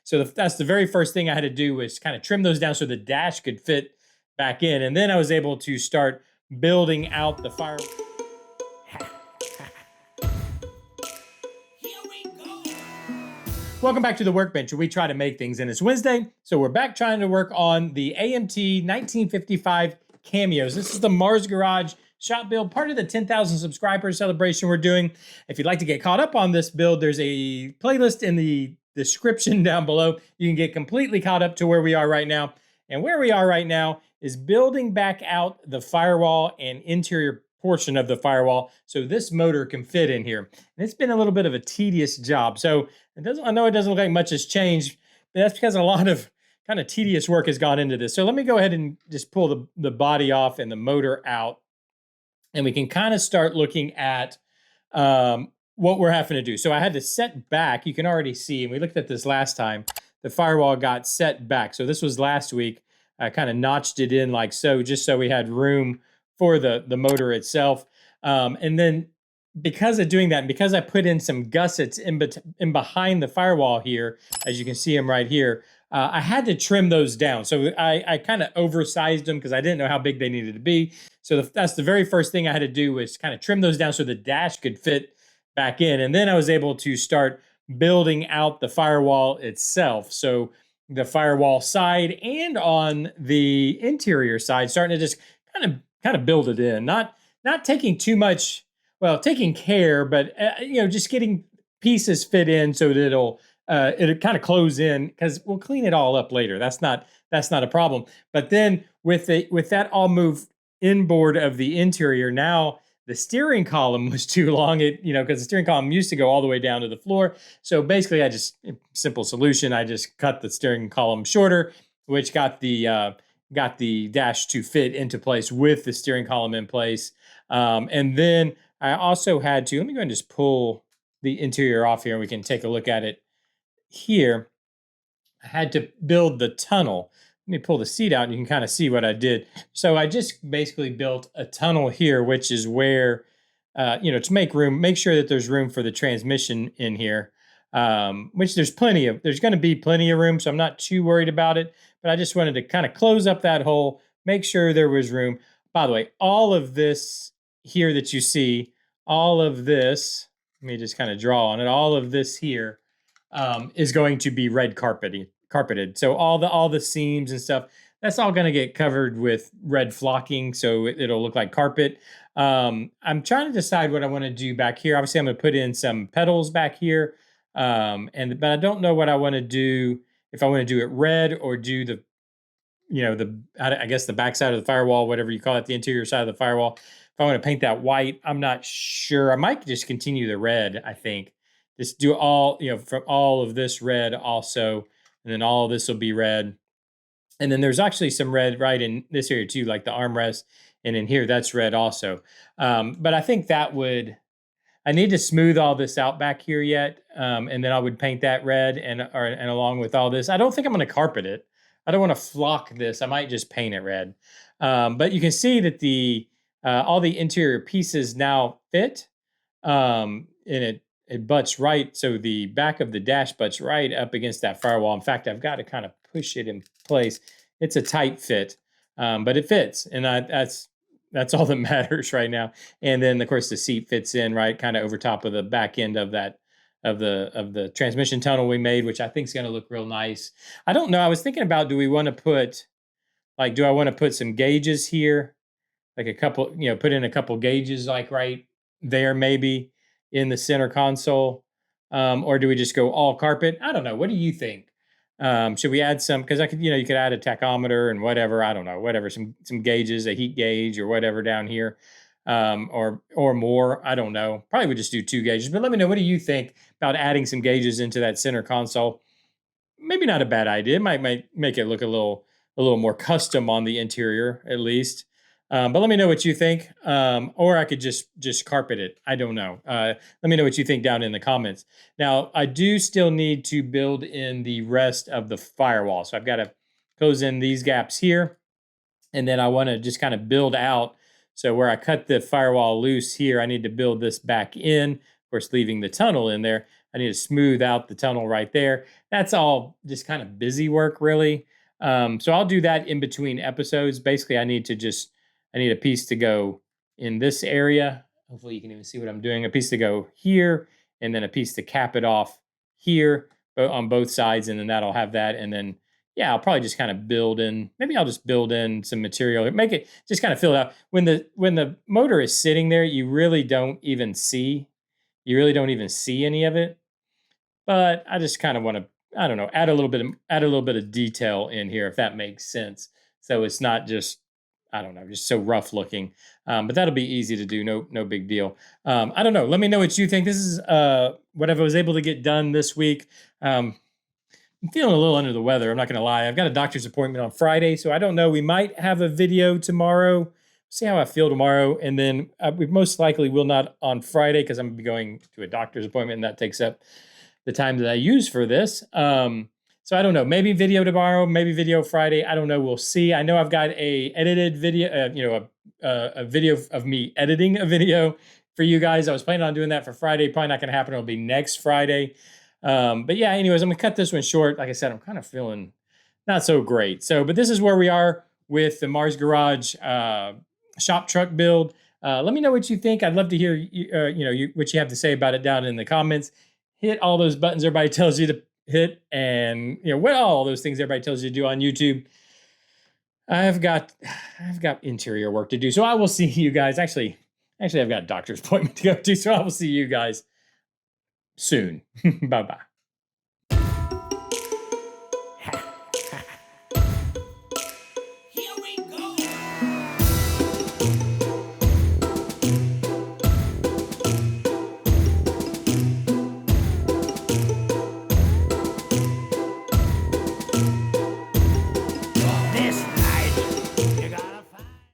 So that's the very first thing I had to do was kind of trim those down so the dash could fit back in. And then I was able to start building out the fire. Welcome back to the workbench, where we try to make things. And it's Wednesday, so we're back trying to work on the AMT 1955 Cameos. This is the Mars Garage shop build, part of the 10,000 subscribers celebration we're doing. If you'd like to get caught up on this build, there's a playlist in the description down below. You can get completely caught up to where we are right now. And where we are right now is building back out the firewall and interior portion of the firewall so this motor can fit in here. And it's been a little bit of a tedious job. So I know it doesn't look like much has changed, but that's because a lot of kind of tedious work has gone into this. So let me go ahead and just pull the body off and the motor out, and we can kind of start looking at what we're having to do. So I had to set back. You can already see, and we looked at this last time, the firewall got set back. So this was last week. I kind of notched it in like so, just so we had room for the motor itself. And then because of doing that, and because I put in some gussets in behind the firewall here, as you can see them right here, I had to trim those down. So I kind of oversized them because I didn't know how big they needed to be. So that's the very first thing I had to do was kind of trim those down so the dash could fit back in. And then I was able to start building out the firewall itself. So the firewall side and on the interior side, starting to just kind of build it in, not taking too much, well, taking care, but just getting pieces fit in so that it'll kind of close in, because we'll clean it all up later. That's not a problem. But then with that all moved inboard of the interior, now the steering column was too long. Because the steering column used to go all the way down to the floor. So basically, simple solution. I just cut the steering column shorter, which got the dash to fit into place with the steering column in place. And then I also had to, let me go and just pull the interior off here and we can take a look at it here. I had to build the tunnel. Let me pull the seat out and you can kind of see what I did. So I just basically built a tunnel here, which is where, to make room, make sure that there's room for the transmission in here, which there's going to be plenty of room. So I'm not too worried about it. But I just wanted to kind of close up that hole, make sure there was room. By the way, all of this here that you see, all of this, let me just kind of draw on it, all of this here is going to be red carpeted. So all the seams and stuff, that's all going to get covered with red flocking, so it'll look like carpet. I'm trying to decide what I want to do back here. Obviously, I'm going to put in some pedals back here, but I don't know what I want to do. If I want to do it red or do I guess the back side of the firewall, whatever you call it, the interior side of the firewall. If I want to paint that white, I'm not sure. I might just continue the red, I think. Just do all, from all of this red also, and then all of this will be red. And then there's actually some red right in this area too, like the armrest, and in here, that's red also. But I think I need to smooth all this out back here yet, and then I would paint that red and along with all this. I don't think I'm going to carpet it. I don't want to flock this. I might just paint it red. But you can see that all the interior pieces now fit, and it butts right. So the back of the dash butts right up against that firewall. In fact, I've got to kind of push it in place. It's a tight fit, but it fits, and that's all that matters right now. And then, of course, the seat fits in right kind of over top of the back end of the transmission tunnel we made, which I think is going to look real nice. I don't know. I was thinking about, do I want to put some gauges here? Like a couple, put in a couple gauges like right there maybe in the center console. Or do we just go all carpet? I don't know. What do you think? Should we add some, because you could add a tachometer and whatever, I don't know, whatever, some gauges, a heat gauge or whatever down here, or more, I don't know. Probably would just do 2 gauges, but let me know, what do you think about adding some gauges into that center console? Maybe not a bad idea. It might make it look a little more custom on the interior at least. But let me know what you think, or I could just carpet it. I don't know. Let me know what you think down in the comments. Now, I do still need to build in the rest of the firewall. So I've got to close in these gaps here, and then I want to just kind of build out. So where I cut the firewall loose here, I need to build this back in, of course, leaving the tunnel in there. I need to smooth out the tunnel right there. That's all just kind of busy work, really. So I'll do that in between episodes. Basically, I need a piece to go in this area. Hopefully you can even see what I'm doing. A piece to go here, and then a piece to cap it off here on both sides, and then that'll have that. And then, yeah, I'll probably just kind of build in. Maybe I'll just build in some material. Make it just kind of fill it out. When the motor is sitting there, you really don't even see any of it. But I just kind of want to, I don't know, add a little bit of detail in here, if that makes sense. So it's not just, I don't know, just so rough looking. But that'll be easy to do. No big deal. I don't know. Let me know what you think. This is what I was able to get done this week. I'm feeling a little under the weather. I'm not going to lie. I've got a doctor's appointment on Friday, so I don't know. We might have a video tomorrow. See how I feel tomorrow. And then we most likely will not on Friday, because I'm going to be going to a doctor's appointment, and that takes up the time that I use for this. So I don't know. Maybe video tomorrow, maybe video Friday. I don't know. We'll see. I know I've got a edited video, a video of me editing a video for you guys. I was planning on doing that for Friday. Probably not going to happen. It'll be next Friday. But yeah, anyways, I'm going to cut this one short. Like I said, I'm kind of feeling not so great. But this is where we are with the Mars Garage shop truck build. Let me know what you think. I'd love to hear what you have to say about it down in the comments. Hit all those buttons everybody tells you to hit, and what all those things everybody tells you to do on YouTube. I've got interior work to do. So I will see you guys. Actually, I've got a doctor's appointment to go to. So I will see you guys soon. Bye-bye.